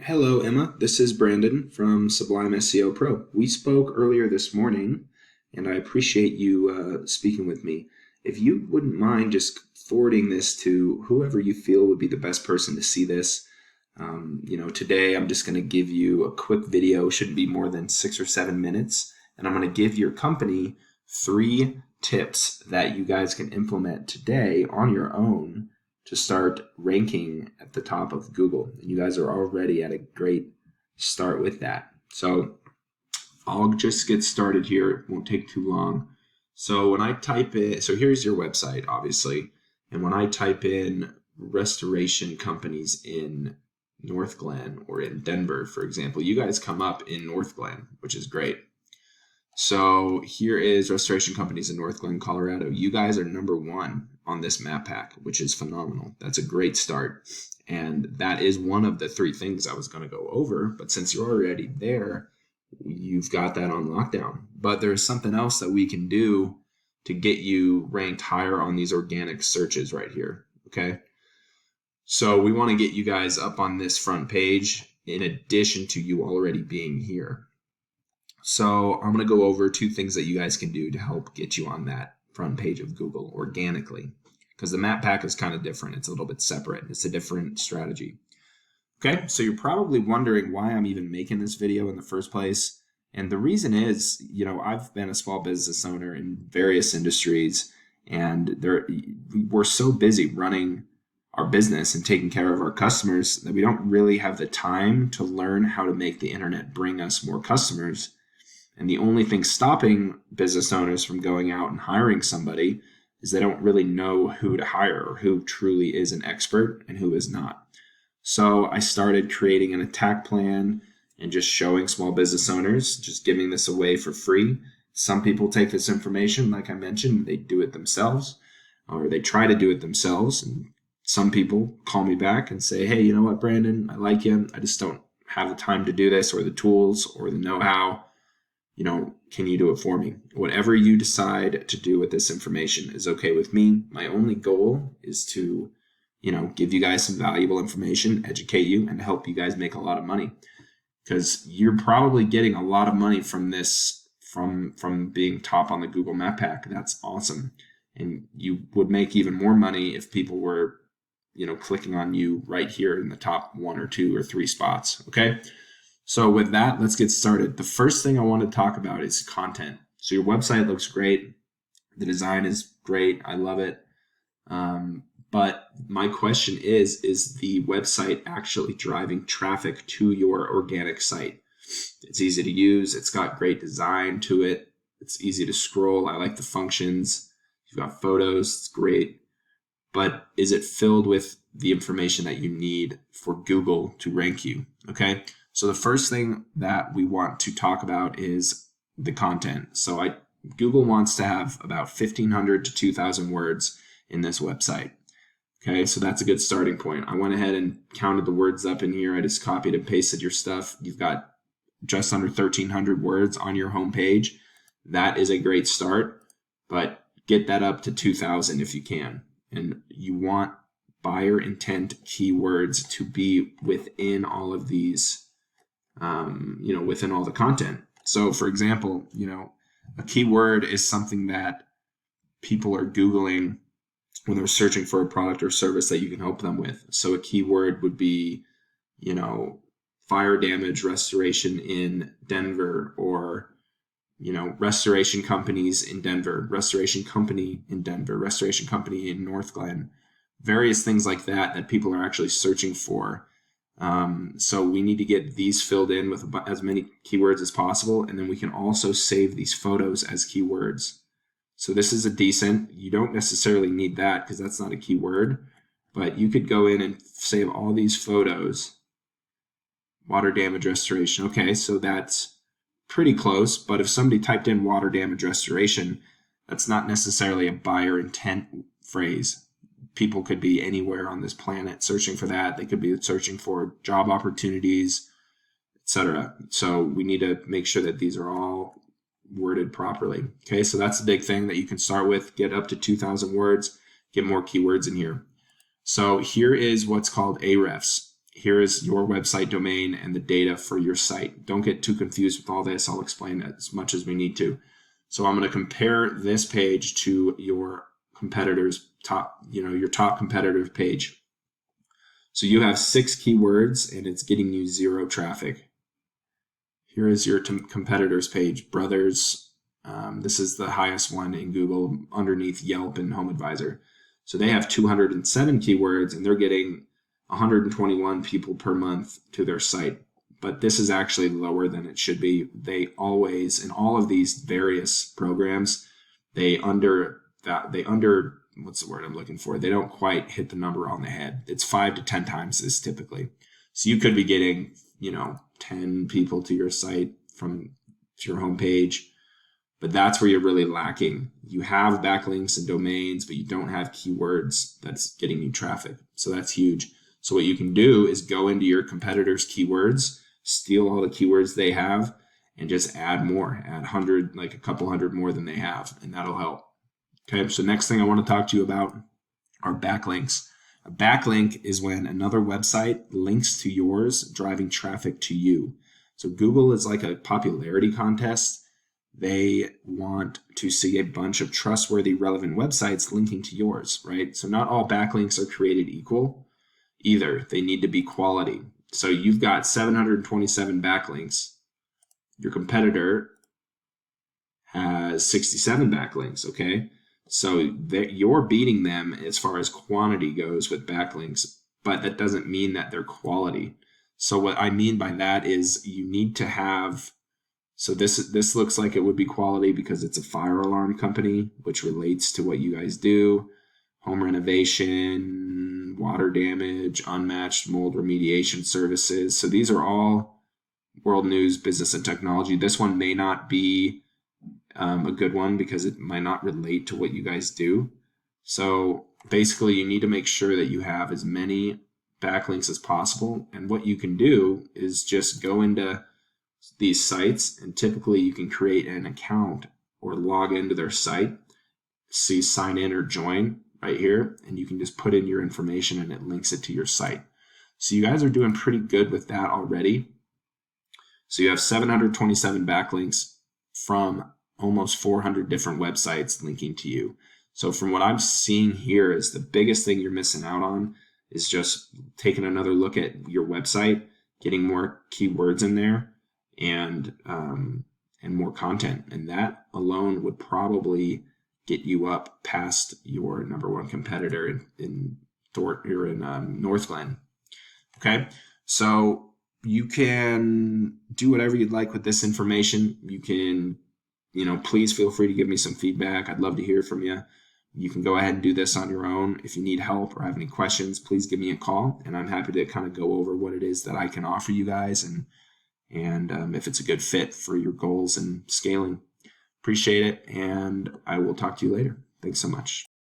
Hello, Emma. This is Brandon from Sublime SEO Pro. We spoke earlier this morning, and I appreciate you speaking with me. If you wouldn't mind just forwarding this to whoever you feel would be the best person to see this. Today I'm just going to give you a quick video, shouldn't be more than 6 or 7 minutes, and I'm going to give your company 3 tips that you guys can implement today on your own to start ranking at the top of Google. And you guys are already at a great start with that. So I'll just get started here. It won't take too long. So when I type in, so here's your website, obviously. And when I type in restoration companies in Northglenn or in Denver, for example, you guys come up in Northglenn, which is great. So here is restoration companies in Northglenn, Colorado. You guys are #1 on this map pack, which is phenomenal. That's a great start. And that is one of the 3 things I was going to go over. But since you're already there, you've got that on lockdown. But there's something else that we can do to get you ranked higher on these organic searches right here. Okay. So we want to get you guys up on this front page in addition to you already being here. So I'm going to go over 2 things that you guys can do to help get you on that front page of Google organically, because the map pack is kind of different. It's a little bit separate. It's a different strategy. Okay, so you're probably wondering why I'm even making this video in the first place. And the reason is, I've been a small business owner in various industries, and we're so busy running our business and taking care of our customers that we don't really have the time to learn how to make the internet bring us more customers. And the only thing stopping business owners from going out and hiring somebody is they don't really know who to hire or who truly is an expert and who is not. So I started creating an attack plan and just showing small business owners, just giving this away for free. Some people take this information, like I mentioned, they do it themselves, or they try to do it themselves. And some people call me back and say, hey, you know what, Brandon, I like you. I just don't have the time to do this or the tools or the know-how. Can you do it for me? Whatever you decide to do with this information is okay with me. My only goal is to, give you guys some valuable information, educate you, and help you guys make a lot of money. Because you're probably getting a lot of money from this, from being top on the Google Map Pack. That's awesome. And you would make even more money if people were, clicking on you right here in the top 1 or 2 or 3 spots. Okay. So with that, let's get started. The first thing I want to talk about is content. So your website looks great. The design is great. I love it. But my question is the website actually driving traffic to your organic site? It's easy to use. It's got great design to it. It's easy to scroll. I like the functions. You've got photos. It's great. But is it filled with the information that you need for Google to rank you? Okay. So the first thing that we want to talk about is the content. So Google wants to have about 1,500 to 2,000 words in this website. Okay, so that's a good starting point. I went ahead and counted the words up in here. I just copied and pasted your stuff. You've got just under 1,300 words on your homepage. That is a great start, but get that up to 2,000 if you can. And you want buyer intent keywords to be within all of these within all the content. So for example, a keyword is something that people are Googling when they're searching for a product or service that you can help them with. So a keyword would be, fire damage restoration in Denver, or, restoration companies in Denver, restoration company in Denver, restoration company in Northglenn, various things like that people are actually searching for. So we need to get these filled in with as many keywords as possible. And then we can also save these photos as keywords. So this is you don't necessarily need that because that's not a keyword, but you could go in and save all these photos. Water damage restoration. Okay, so that's pretty close. But if somebody typed in water damage restoration, that's not necessarily a buyer intent phrase. People could be anywhere on this planet searching for that. They could be searching for job opportunities, etc. So we need to make sure that these are all worded properly. Okay, so that's the big thing that you can start with. Get up to 2,000 words, get more keywords in here. So here is what's called Ahrefs. here is your website domain and the data for your site. Don't get too confused with all this. I'll explain as much as we need to. So I'm going to compare this page to your competitor's your top competitor's page. So you have 6 keywords and it's getting you 0 traffic. Here is your competitor's page, Brothers. This is the highest one in Google underneath Yelp and HomeAdvisor. So they have 207 keywords and they're getting 121 people per month to their site. But this is actually lower than it should be. They always, in all of these various programs, they what's the word I'm looking for? They don't quite hit the number on the head. It's 5 to 10 times this typically. So you could be getting, 10 people to your site from your homepage, but that's where you're really lacking. You have backlinks and domains, but you don't have keywords that's getting you traffic. So that's huge. So what you can do is go into your competitors' keywords, steal all the keywords they have, and just add more, add a couple hundred more than they have, and that'll help. Okay, so next thing I want to talk to you about are backlinks. A backlink is when another website links to yours, driving traffic to you. So Google is like a popularity contest. They want to see a bunch of trustworthy, relevant websites linking to yours, right? So not all backlinks are created equal either. They need to be quality. So you've got 727 backlinks. Your competitor has 67 backlinks, okay? So you're beating them as far as quantity goes with backlinks, but that doesn't mean that they're quality. So what I mean by that is you need to have, so this looks like it would be quality because it's a fire alarm company, which relates to what you guys do. Home renovation, water damage, unmatched mold remediation services. So these are all world news, business, and technology. This one may not be a good one because it might not relate to what you guys do. So basically you need to make sure that you have as many backlinks as possible. And what you can do is just go into these sites, and typically you can create an account or log into their site. See sign in or join right here, and you can just put in your information and it links it to your site. So you guys are doing pretty good with that already. So you have 727 backlinks from almost 400 different websites linking to you. So from what I'm seeing here is the biggest thing you're missing out on is just taking another look at your website, getting more keywords in there, and more content. And that alone would probably get you up past your number one competitor in Northglenn. Okay, so you can do whatever you'd like with this information. You can, please feel free to give me some feedback. I'd love to hear from you. You can go ahead and do this on your own. If you need help or have any questions, please give me a call, and I'm happy to kind of go over what it is that I can offer you guys and if it's a good fit for your goals and scaling. Appreciate it, and I will talk to you later. Thanks so much.